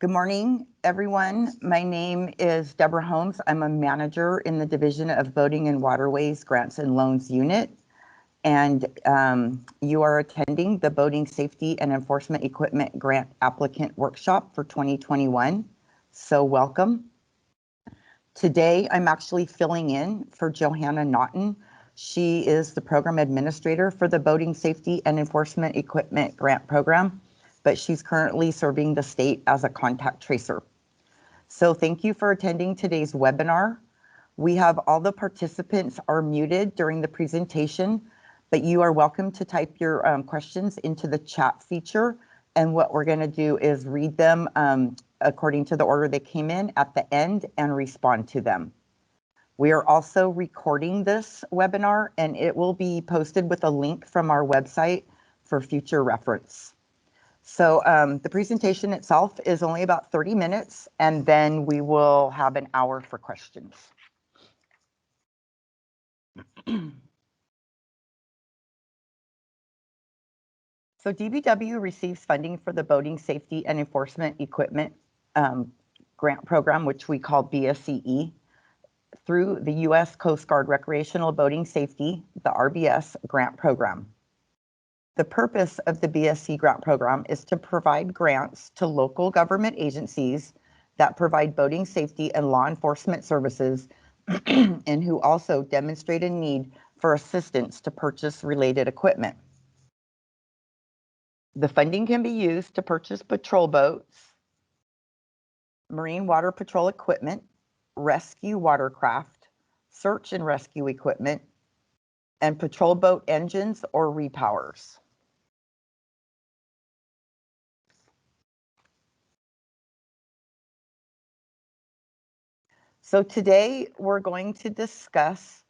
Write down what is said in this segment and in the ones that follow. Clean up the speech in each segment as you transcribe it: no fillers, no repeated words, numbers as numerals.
Good morning, everyone. My name is Deborah Holmes. I'm a manager in the Division of Boating and Waterways Grants and Loans Unit. And you are attending the Boating Safety and Enforcement Equipment Grant Applicant Workshop for 2021. So welcome. Today, I'm actually filling in for Johanna Naughton. She is the program administrator for the Boating Safety and Enforcement Equipment Grant Program, but she's currently serving the state as a contact tracer. So thank you for attending today's webinar. We have all the participants are muted during the presentation, but you are welcome to type your questions into the chat feature. And what we're gonna do is read them according to the order they came in at the end and respond to them. We are also recording this webinar and it will be posted with a link from our website for future reference. So the presentation itself is only about 30 minutes and then we will have an hour for questions. So DBW receives funding for the Boating Safety and Enforcement Equipment Grant Program, which we call BSE, through the U.S. Coast Guard Recreational Boating Safety, the RBS Grant Program. The purpose of the BSE Grant Program is to provide grants to local government agencies that provide boating safety and law enforcement services and who also demonstrate a need for assistance to purchase related equipment. The funding can be used to purchase patrol boats, marine water patrol equipment, rescue watercraft, search and rescue equipment, and patrol boat engines or repowers. So today we're going to discuss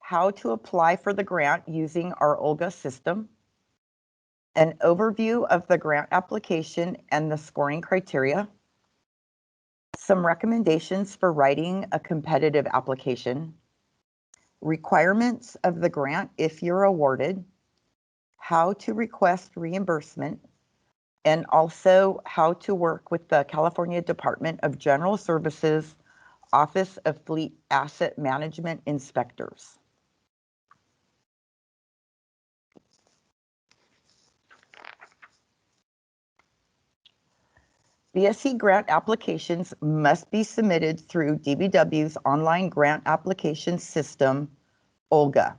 how to apply for the grant using our OLGA system, an overview of the grant application and the scoring criteria, some recommendations for writing a competitive application, requirements of the grant if you're awarded, how to request reimbursement, and also how to work with the California Department of General Services Office of Fleet Asset Management Inspectors. BSE grant applications must be submitted through DBW's online grant application system, OLGA.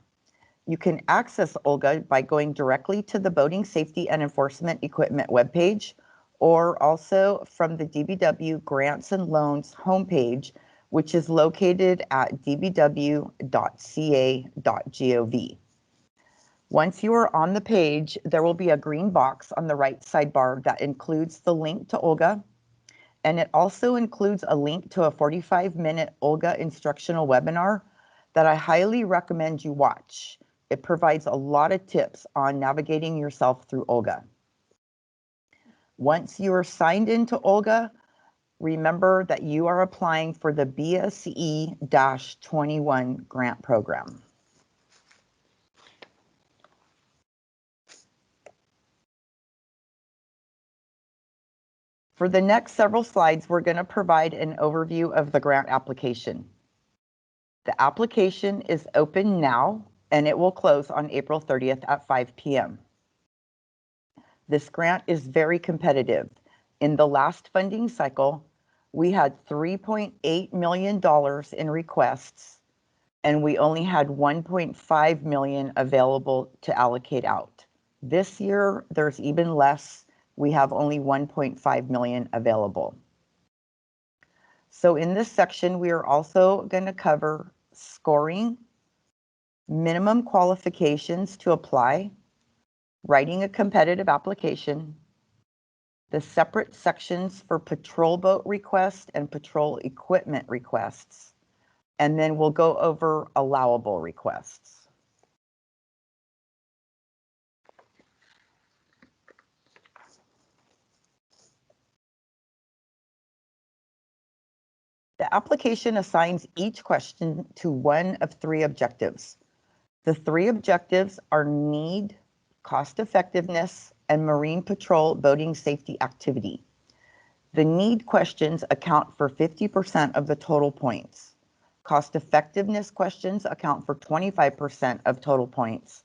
You can access OLGA by going directly to the Boating Safety and Enforcement Equipment webpage, or also from the DBW Grants and Loans homepage, which is located at dbw.ca.gov. Once you are on the page, there will be a green box on the right sidebar that includes the link to OLGA, and it also includes a link to a 45-minute OLGA instructional webinar that I highly recommend you watch. It provides a lot of tips on navigating yourself through OLGA. Once you are signed into OLGA, remember that you are applying for the BSE-21 grant program. For the next several slides, we're going to provide an overview of the grant application. The application is open now, and it will close on April 30th at 5 p.m. This grant is very competitive. In the last funding cycle, we had $3.8 million in requests, and we only had $1.5 million available to allocate out. This year, there's even less. We have only $1.5 million available. So in this section, we are also going to cover scoring, minimum qualifications to apply, writing a competitive application, the separate sections for patrol boat request and patrol equipment requests, and then we'll go over allowable requests. The application assigns each question to one of three objectives. The three objectives are need, cost effectiveness, and marine patrol boating safety activity. The need questions account for 50% of the total points. Cost effectiveness questions account for 25% of total points.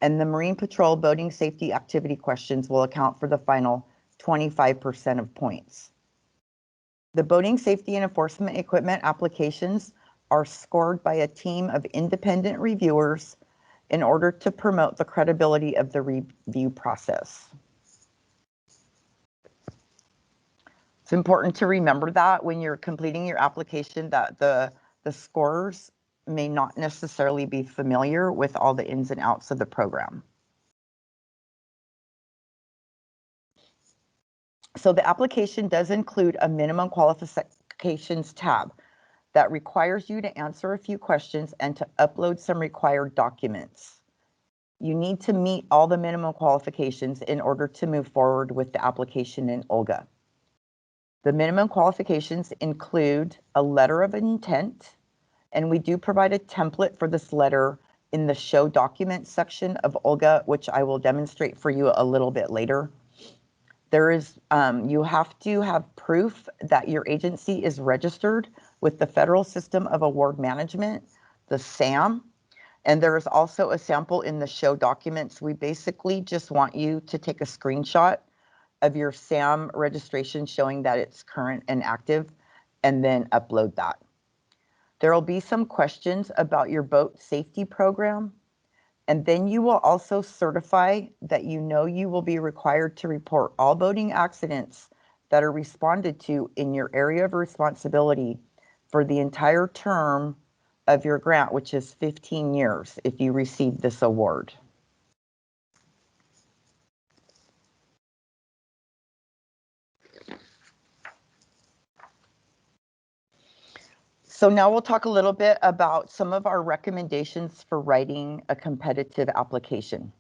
And the Marine Patrol boating safety activity questions will account for the final 25% of points. The boating safety and enforcement equipment applications are scored by a team of independent reviewers in order to promote the credibility of the review process. It's important to remember that when you're completing your application that the scorers may not necessarily be familiar with all the ins and outs of the program. So the application does include a minimum qualifications tab that requires you to answer a few questions and to upload some required documents. You need to meet all the minimum qualifications in order to move forward with the application in OLGA. The minimum qualifications include a letter of intent, and we do provide a template for this letter in the show documents section of OLGA, which I will demonstrate for you a little bit later. There is, you have to have proof that your agency is registered with the Federal System of Award Management, the SAM, and there is also a sample in the show documents. We basically just want you to take a screenshot of your SAM registration showing that it's current and active, and then upload that. There will be some questions about your boat safety program, and then you will also certify that you know you will be required to report all boating accidents that are responded to in your area of responsibility for the entire term of your grant, which is 15 years if you receive this award. So now we'll talk a little bit about some of our recommendations for writing a competitive application.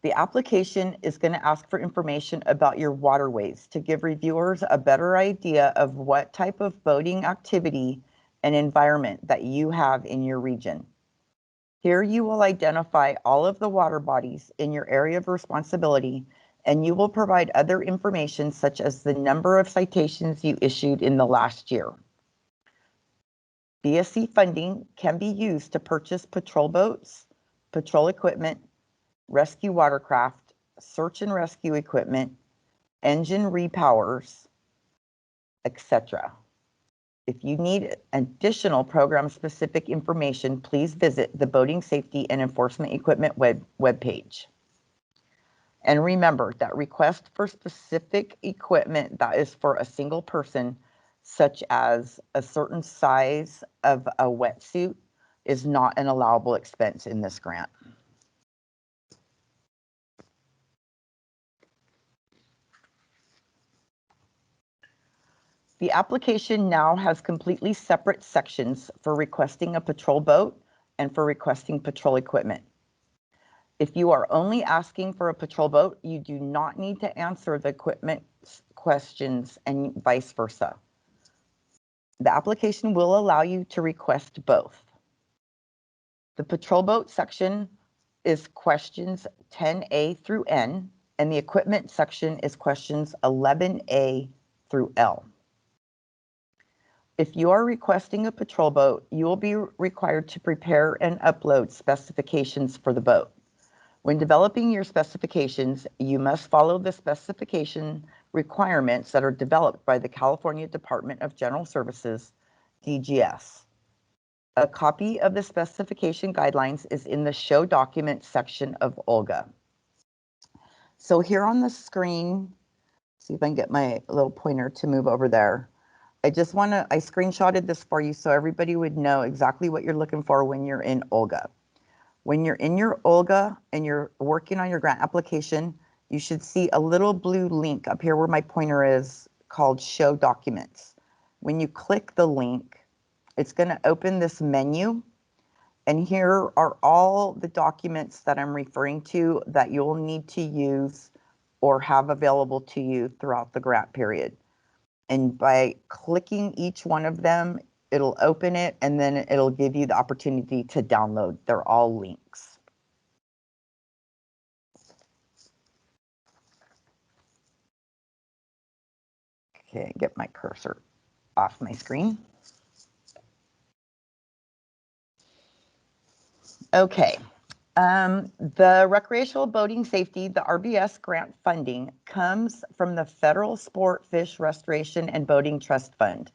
The application is going to ask for information about your waterways to give reviewers a better idea of what type of boating activity and environment that you have in your region. Here you will identify all of the water bodies in your area of responsibility, and you will provide other information such as the number of citations you issued in the last year. BSE funding can be used to purchase patrol boats, patrol equipment, rescue watercraft, search and rescue equipment, engine repowers, etc. If you need additional program-specific information, please visit the Boating Safety and Enforcement Equipment webpage. And remember that request for specific equipment that is for a single person, such as a certain size of a wetsuit, is not an allowable expense in this grant. The application now has completely separate sections for requesting a patrol boat and for requesting patrol equipment. If you are only asking for a patrol boat, you do not need to answer the equipment questions and vice versa. The application will allow you to request both. The patrol boat section is questions 10A through N, and the equipment section is questions 11A through L. If you are requesting a patrol boat, you will be required to prepare and upload specifications for the boat. When developing your specifications, you must follow the specification requirements that are developed by the California Department of General Services, DGS. A copy of the specification guidelines is in the show documents section of OLGA. So here on the screen, see if I can get my little pointer to move over there. I screenshotted this for you so everybody would know exactly what you're looking for when you're in OLGA. When you're in your OLGA and you're working on your grant application, you should see a little blue link up here where my pointer is called Show Documents. When you click the link, it's going to open this menu, and here are all the documents that I'm referring to that you'll need to use or have available to you throughout the grant period. And by clicking each one of them, it'll open it, and then it'll give you the opportunity to download. They're all links. Okay, get my cursor off my screen. Okay, the recreational boating safety, the RBS grant funding comes from the Federal Sport Fish Restoration and Boating Trust Fund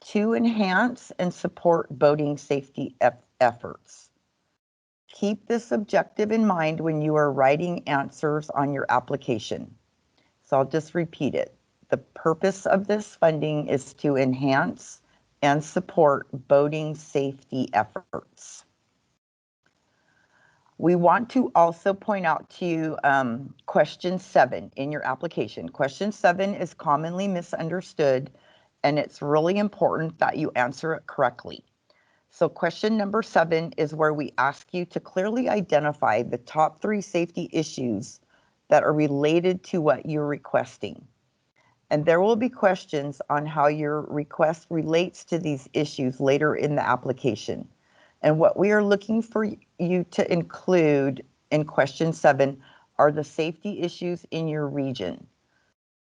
to enhance and support boating safety efforts. Keep this objective in mind when you are writing answers on your application. So I'll just repeat it. The purpose of this funding is to enhance and support boating safety efforts. We want to also point out to you question 7 in your application. Question 7 is commonly misunderstood, and it's really important that you answer it correctly. So question number 7 is where we ask you to clearly identify the top 3 safety issues that are related to what you're requesting. And there will be questions on how your request relates to these issues later in the application. And what we are looking for you to include in question 7 are the safety issues in your region.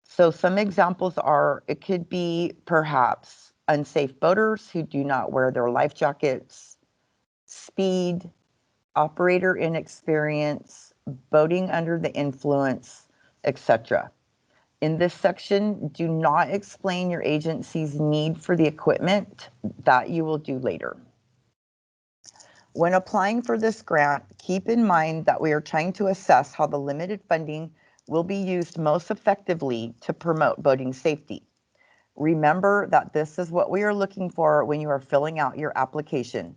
So some examples are, it could be perhaps unsafe boaters who do not wear their life jackets, speed, operator inexperience, boating under the influence, etc. In this section, do not explain your agency's need for the equipment. That you will do later. When applying for this grant, keep in mind that we are trying to assess how the limited funding will be used most effectively to promote boating safety. Remember that this is what we are looking for when you are filling out your application.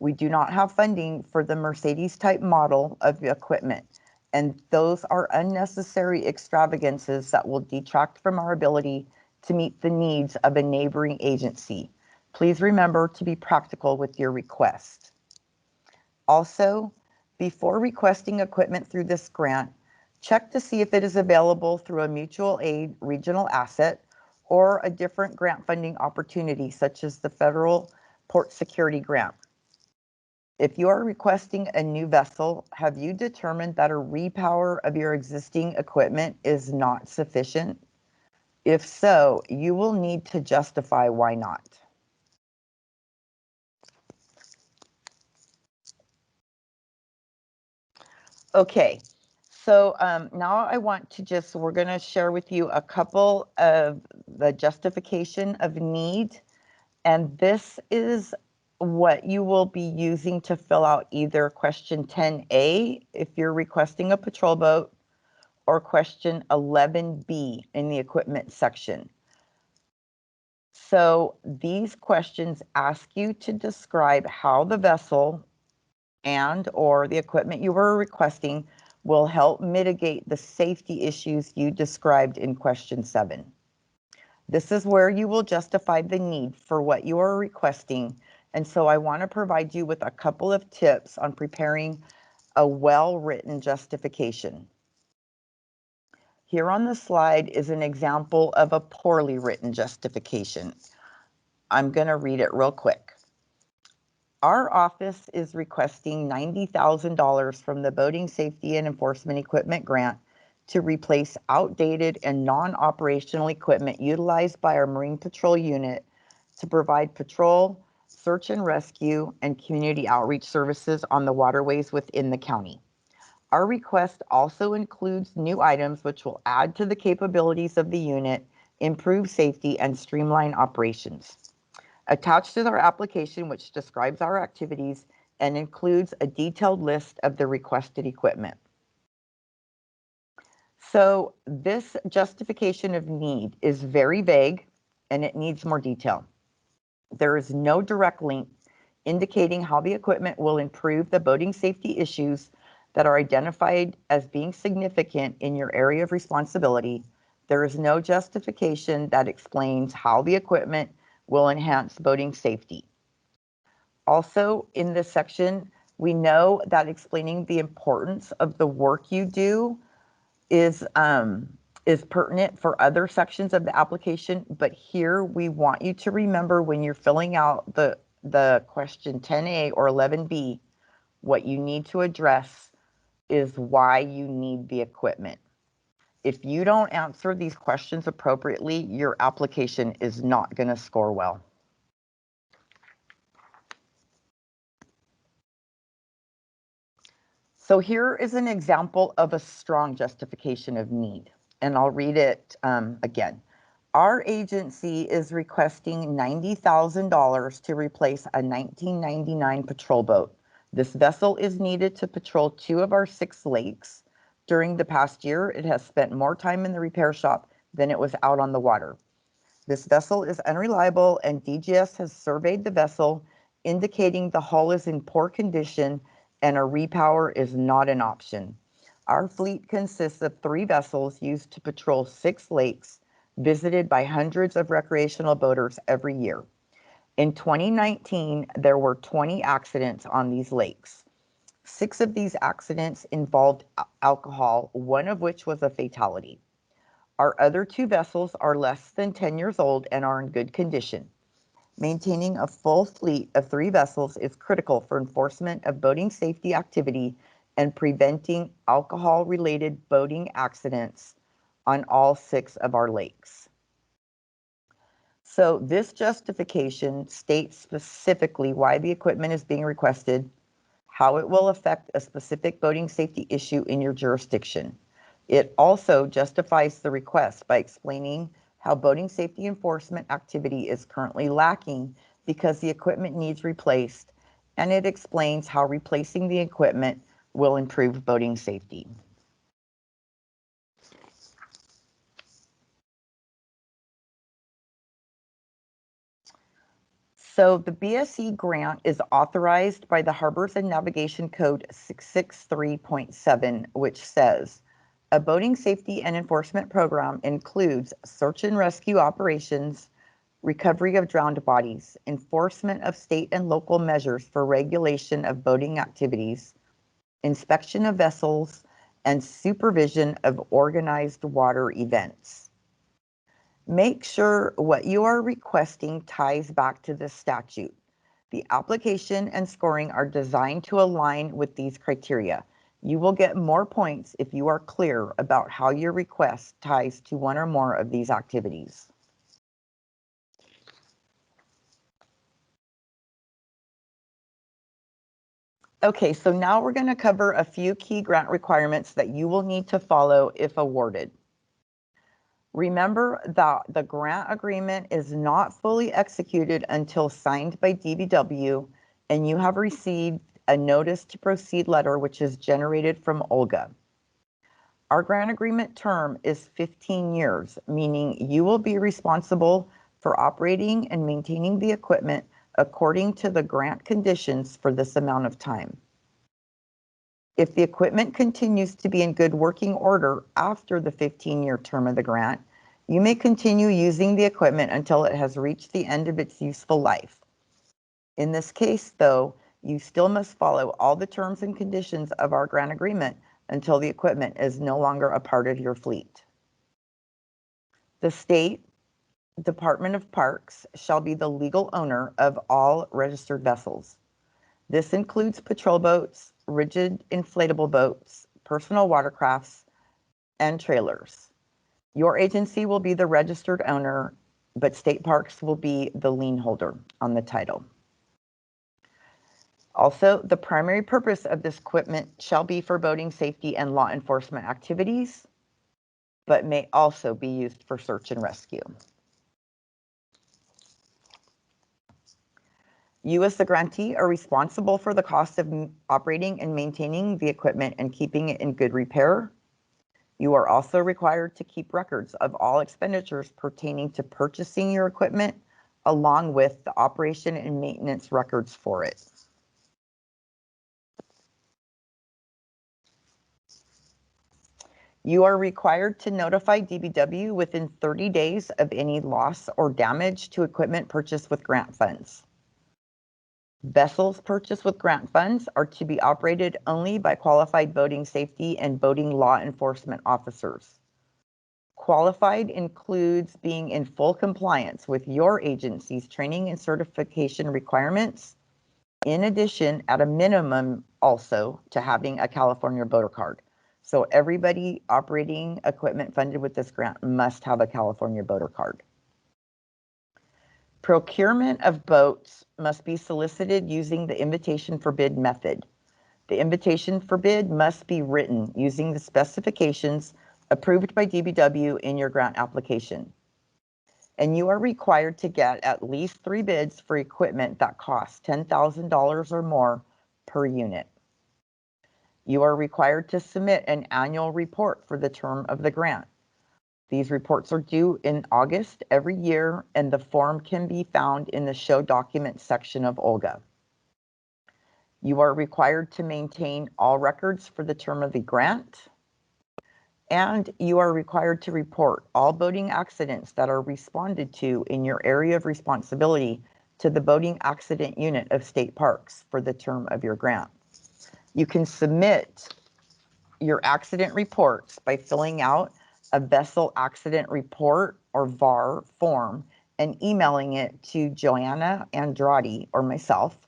We do not have funding for the Mercedes type model of equipment, and those are unnecessary extravagances that will detract from our ability to meet the needs of a neighboring agency. Please remember to be practical with your request. Also, before requesting equipment through this grant, check to see if it is available through a mutual aid regional asset or a different grant funding opportunity, such as the Federal Port Security Grant. If you are requesting a new vessel, have you determined that a repower of your existing equipment is not sufficient? If so, you will need to justify why not. Okay, so now I want to we're going to share with you a couple of the justification of need. And this is what you will be using to fill out either question 10A if you're requesting a patrol boat, or question 11B in the equipment section. So these questions ask you to describe how the vessel and or the equipment you were requesting will help mitigate the safety issues you described in question 7. This is where you will justify the need for what you are requesting. And so I want to provide you with a couple of tips on preparing a well-written justification. Here on the slide is an example of a poorly written justification. I'm going to read it real quick. Our office is requesting $90,000 from the Boating Safety and Enforcement Equipment Grant to replace outdated and non-operational equipment utilized by our Marine Patrol unit to provide patrol, search and rescue, and community outreach services on the waterways within the county. Our request also includes new items which will add to the capabilities of the unit, improve safety, and streamline operations. Attached is our application, which describes our activities and includes a detailed list of the requested equipment. So this justification of need is very vague and it needs more detail. There is no direct link indicating how the equipment will improve the boating safety issues that are identified as being significant in your area of responsibility. There is no justification that explains how the equipment will enhance boating safety. Also, in this section, we know that explaining the importance of the work you do is pertinent for other sections of the application, but here we want you to remember when you're filling out the question 10A or 11B, what you need to address is why you need the equipment. If you don't answer these questions appropriately, your application is not going to score well. So here is an example of a strong justification of need, and I'll read it again. Our agency is requesting $90,000 to replace a 1999 patrol boat. This vessel is needed to patrol 2 of our 6 lakes. During the past year, it has spent more time in the repair shop than it was out on the water. This vessel is unreliable, and DGS has surveyed the vessel, indicating the hull is in poor condition and a repower is not an option. Our fleet consists of 3 vessels used to patrol 6 lakes, visited by hundreds of recreational boaters every year. In 2019, there were 20 accidents on these lakes. 6 of these accidents involved alcohol, one of which was a fatality. Our other 2 vessels are less than 10 years old and are in good condition. Maintaining a full fleet of 3 vessels is critical for enforcement of boating safety activity and preventing alcohol-related boating accidents on all 6 of our lakes. So this justification states specifically why the equipment is being requested, how it will affect a specific boating safety issue in your jurisdiction. It also justifies the request by explaining how boating safety enforcement activity is currently lacking because the equipment needs replaced, and it explains how replacing the equipment will improve boating safety. So the BSE grant is authorized by the Harbors and Navigation Code 663.7, which says, a boating safety and enforcement program includes search and rescue operations, recovery of drowned bodies, enforcement of state and local measures for regulation of boating activities, inspection of vessels, and supervision of organized water events. Make sure what you are requesting ties back to this statute. The application and scoring are designed to align with these criteria. You will get more points if you are clear about how your request ties to one or more of these activities. Okay, so now we're going to cover a few key grant requirements that you will need to follow if awarded. Remember that the grant agreement is not fully executed until signed by DBW and you have received a notice to proceed letter which is generated from Olga. Our grant agreement term is 15 years, meaning you will be responsible for operating and maintaining the equipment according to the grant conditions for this amount of time. If the equipment continues to be in good working order after the 15-year term of the grant, you may continue using the equipment until it has reached the end of its useful life. In this case, though, you still must follow all the terms and conditions of our grant agreement until the equipment is no longer a part of your fleet. The State Department of Parks shall be the legal owner of all registered vessels. This includes patrol boats, rigid inflatable boats, personal watercrafts, and trailers. Your agency will be the registered owner, but State Parks will be the lien holder on the title. Also, the primary purpose of this equipment shall be for boating safety and law enforcement activities, but may also be used for search and rescue. You as the grantee are responsible for the cost of operating and maintaining the equipment and keeping it in good repair. You are also required to keep records of all expenditures pertaining to purchasing your equipment, along with the operation and maintenance records for it. You are required to notify DBW within 30 days of any loss or damage to equipment purchased with grant funds. Vessels purchased with grant funds are to be operated only by qualified boating safety and boating law enforcement officers. Qualified includes being in full compliance with your agency's training and certification requirements, in addition, at a minimum, also to having a California boater card. So everybody operating equipment funded with this grant must have a California boater card. Procurement of boats must be solicited using the invitation for bid method. The invitation for bid must be written using the specifications approved by DBW in your grant application. And you are required to get at least 3 bids for equipment that costs $10,000 or more per unit. You are required to submit an annual report for the term of the grant. These reports are due in August every year, and the form can be found in the show documents section of OLGA. You are required to maintain all records for the term of the grant, and you are required to report all boating accidents that are responded to in your area of responsibility to the Boating Accident Unit of State Parks for the term of your grant. You can submit your accident reports by filling out a vessel accident report or VAR form and emailing it to Joanna Andrade or myself.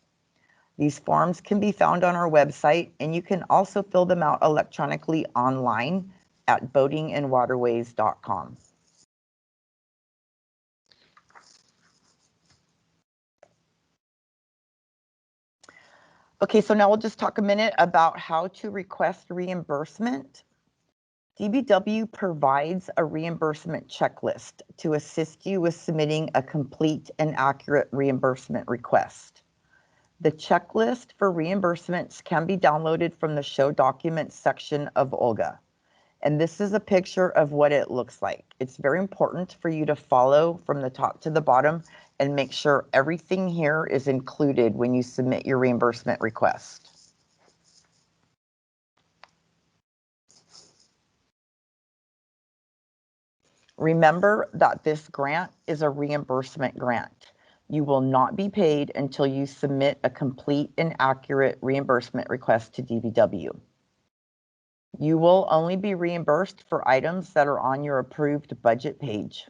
These forms can be found on our website, and you can also fill them out electronically online at boatingandwaterways.com. Okay, so now we'll just talk a minute about how to request reimbursement. DBW provides a reimbursement checklist to assist you with submitting a complete and accurate reimbursement request. The checklist for reimbursements can be downloaded from the show documents section of OLGA. And this is a picture of what it looks like. It's very important for you to follow from the top to the bottom and make sure everything here is included when you submit your reimbursement request. Remember that this grant is a reimbursement grant. You will not be paid until you submit a complete and accurate reimbursement request to DBW. You will only be reimbursed for items that are on your approved budget page.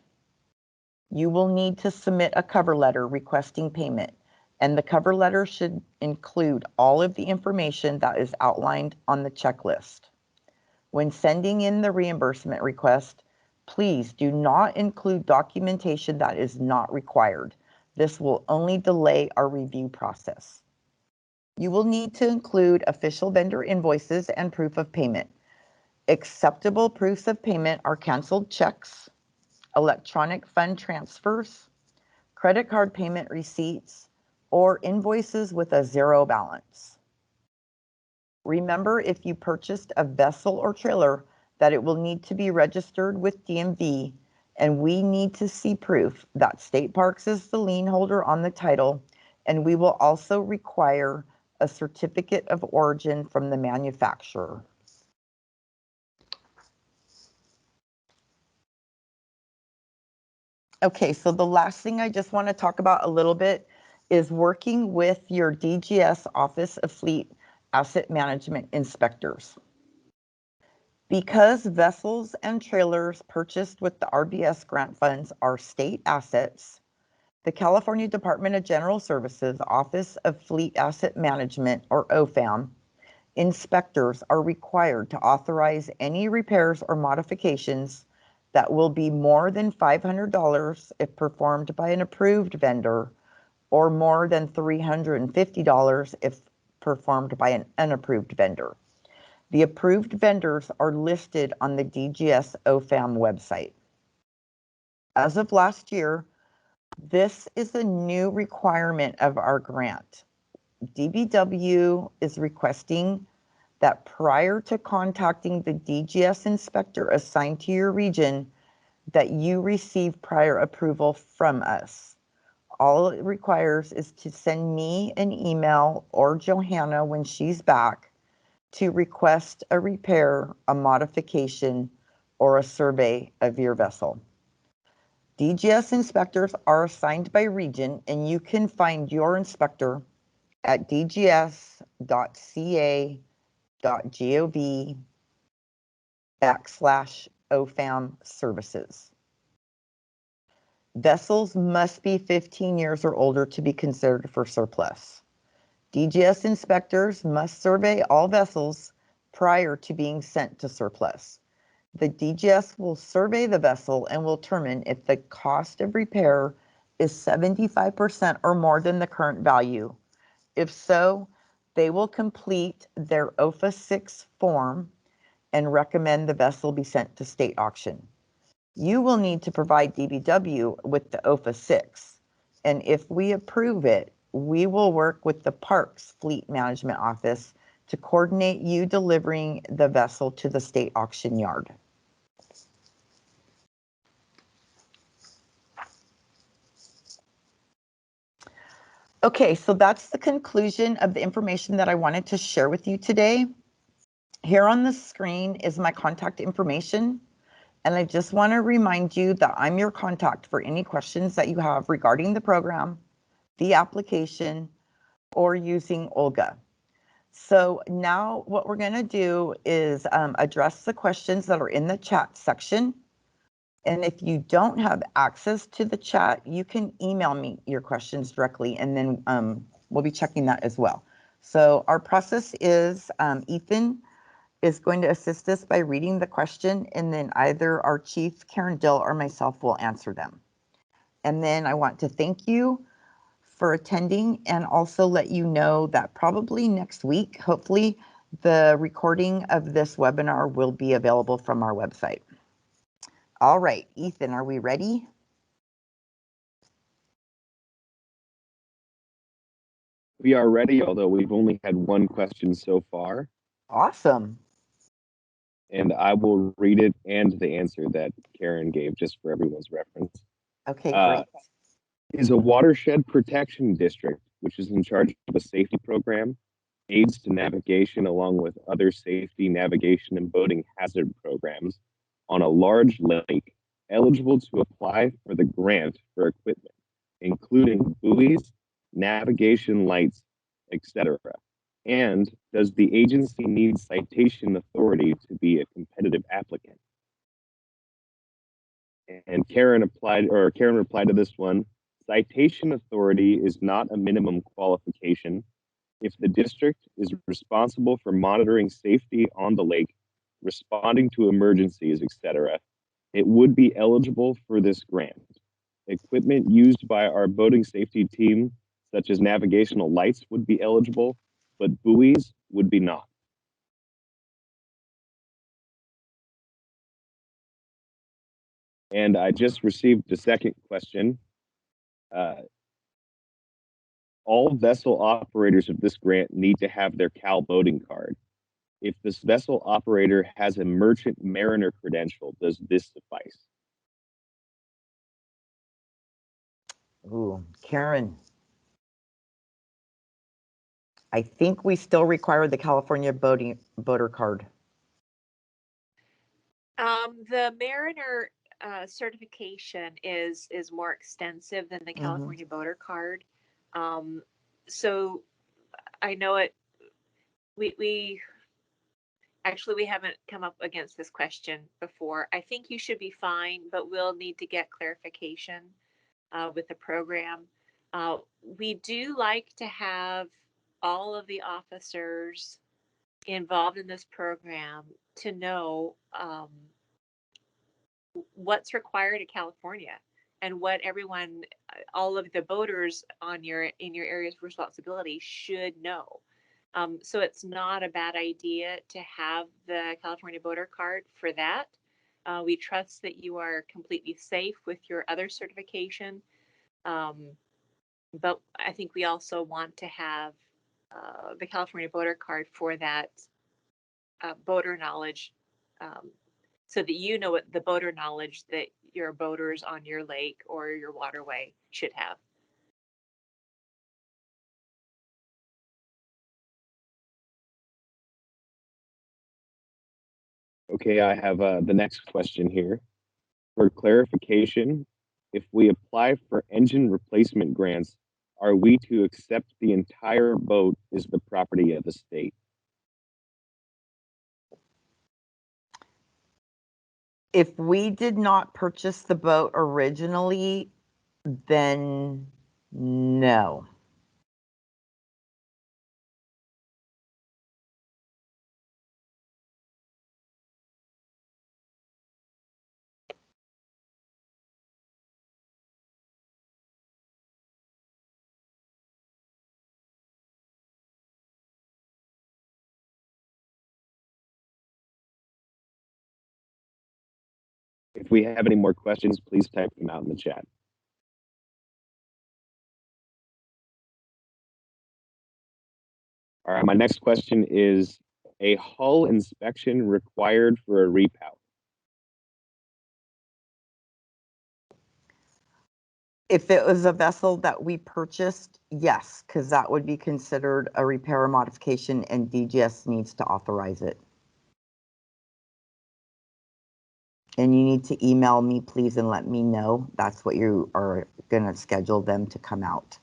You will need to submit a cover letter requesting payment, and the cover letter should include all of the information that is outlined on the checklist. When sending in the reimbursement request, please do not include documentation that is not required. This will only delay our review process. You will need to include official vendor invoices and proof of payment. Acceptable proofs of payment are canceled checks, electronic fund transfers, credit card payment receipts, or invoices with a zero balance. Remember, if you purchased a vessel or trailer, that it will need to be registered with DMV, and we need to see proof that State Parks is the lien holder on the title, and we will also require a certificate of origin from the manufacturer. Okay, so the last thing I just want to talk about a little bit is working with your DGS Office of Fleet Asset Management inspectors. Because vessels and trailers purchased with the RBS grant funds are state assets, the California Department of General Services Office of Fleet Asset Management, or OFAM, inspectors are required to authorize any repairs or modifications that will be more than $500 if performed by an approved vendor, or more than $350 if performed by an unapproved vendor. The approved vendors are listed on the DGS OFAM website. As of last year, this is a new requirement of our grant. DBW is requesting that prior to contacting the DGS inspector assigned to your region, that you receive prior approval from us. All it requires is to send me an email or Johanna when she's back to request a repair, a modification, or a survey of your vessel. DGS inspectors are assigned by region, and you can find your inspector at dgs.ca.gov/OFAM services. Vessels must be 15 years or older to be considered for surplus. DGS inspectors must survey all vessels prior to being sent to surplus. The DGS will survey the vessel and will determine if the cost of repair is 75% or more than the current value. If so, they will complete their OFA 6 form and recommend the vessel be sent to state auction. You will need to provide DBW with the OFA 6, and if we approve it, we will work with the Parks Fleet Management Office to coordinate you delivering the vessel to the state auction yard. Okay, so that's the conclusion of the information that I wanted to share with you today. Here on the screen is my contact information, and I just want to remind you that I'm your contact for any questions that you have regarding the program, the application, or using Olga. So now what we're going to do is address the questions that are in the chat section. And if you don't have access to the chat, you can email me your questions directly, and then we'll be checking that as well. So our process is Ethan is going to assist us by reading the question, and then either our chief, Karen Dill, or myself will answer them. And then I want to thank you for attending and also let you know that probably next week, hopefully, the recording of this webinar will be available from our website. All right, Ethan, are we ready? We are ready, although we've only had one question so far. Awesome. And I will read it and the answer that Karen gave just for everyone's reference. Okay, great. Is a watershed protection district, which is in charge of a safety program, aids to navigation along with other safety, navigation, and boating hazard programs on a large lake, eligible to apply for the grant for equipment, including buoys, navigation lights, etc.? And does the agency need citation authority to be a competitive applicant? And Karen replied to this one: citation authority is not a minimum qualification. If the district is responsible for monitoring safety on the lake, responding to emergencies, etc., it would be eligible for this grant. Equipment used by our boating safety team, such as navigational lights, would be eligible, but buoys would be not. And I just received the second question. All vessel operators of this grant need to have their Cal boating card. If this vessel operator has a merchant mariner credential, does this suffice? Ooh, Karen. I think we still require the California boater card. The Mariner certification is more extensive than the California boater card. So I know it. We haven't come up against this question before. I think you should be fine, but we'll need to get clarification with the program. We do like to have all of the officers involved in this program to know what's required in California and what everyone, all of the boaters in your areas of responsibility should know. So it's not a bad idea to have the California boater card for that. We trust that you are completely safe with your other certification. But I think we also want to have the California boater card for that boater knowledge, so that you know what the boater knowledge that your boaters on your lake or your waterway should have. Okay, I have the next question here. For clarification, if we apply for engine replacement grants, are we to accept the entire boat as the property of the state? If we did not purchase the boat originally, then no. we have any more questions, please type them out in the chat. All right, my next question is, a hull inspection required for a repout? If it was a vessel that we purchased, yes, because that would be considered a repair or modification and DGS needs to authorize it. And you need to email me, please, and let me know. That's what you are going to schedule them to come out.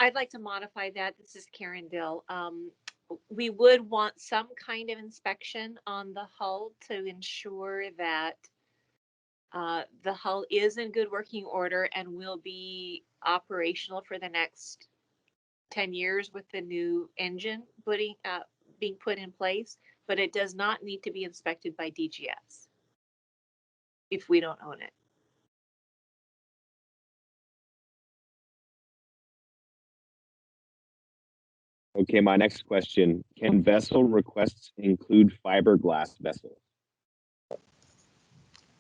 I'd like to modify that. This is Karen Dill. We would want some kind of inspection on the hull to ensure that the hull is in good working order and will be operational for the next 10 years with the new engine being put in place, but it does not need to be inspected by DGS if we don't own it. Okay, my next question, can vessel requests include fiberglass vessels?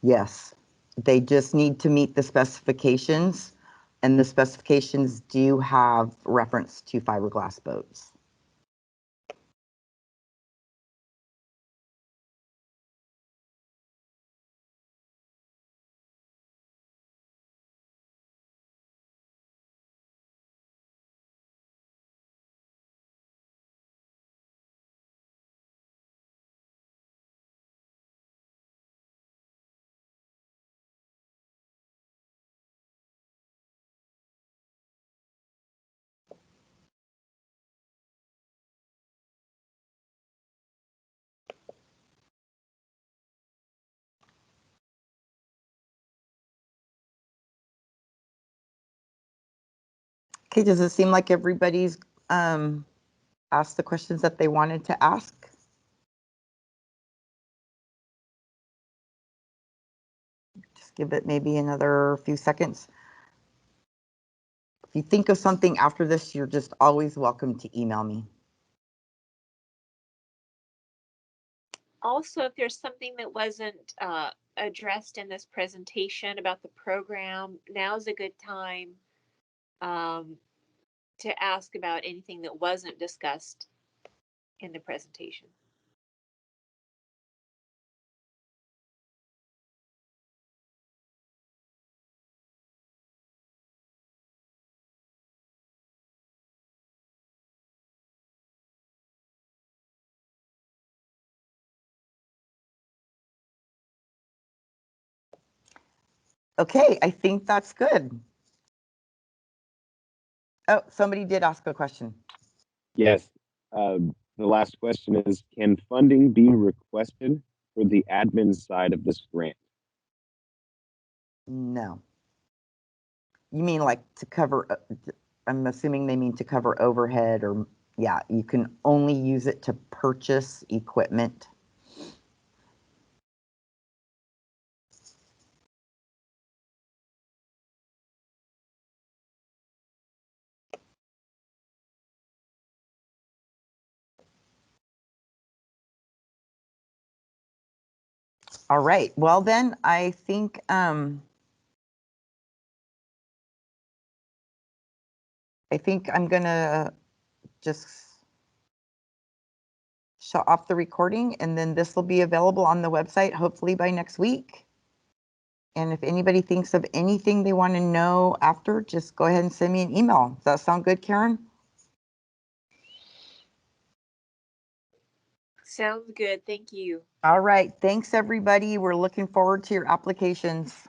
Yes, they just need to meet the specifications, and the specifications do have reference to fiberglass boats. Okay, does it seem like everybody's asked the questions that they wanted to ask? Just give it maybe another few seconds. If you think of something after this, you're just always welcome to email me. Also, if there's something that wasn't addressed in this presentation about the program, now's a good time to ask about anything that wasn't discussed in the presentation. Okay, I think that's good. Oh, somebody did ask a question. Yes. The last question is, can funding be requested for the admin side of this grant? No. You mean like to cover, I'm assuming they mean to cover overhead or, yeah, you can only use it to purchase equipment. All right, well then, I think I'm gonna just shut off the recording, and then this will be available on the website hopefully by next week. And if anybody thinks of anything they want to know after, just go ahead and send me an email. Does that sound good, Karen? Sounds good. Thank you. All right, thanks everybody. We're looking forward to your applications.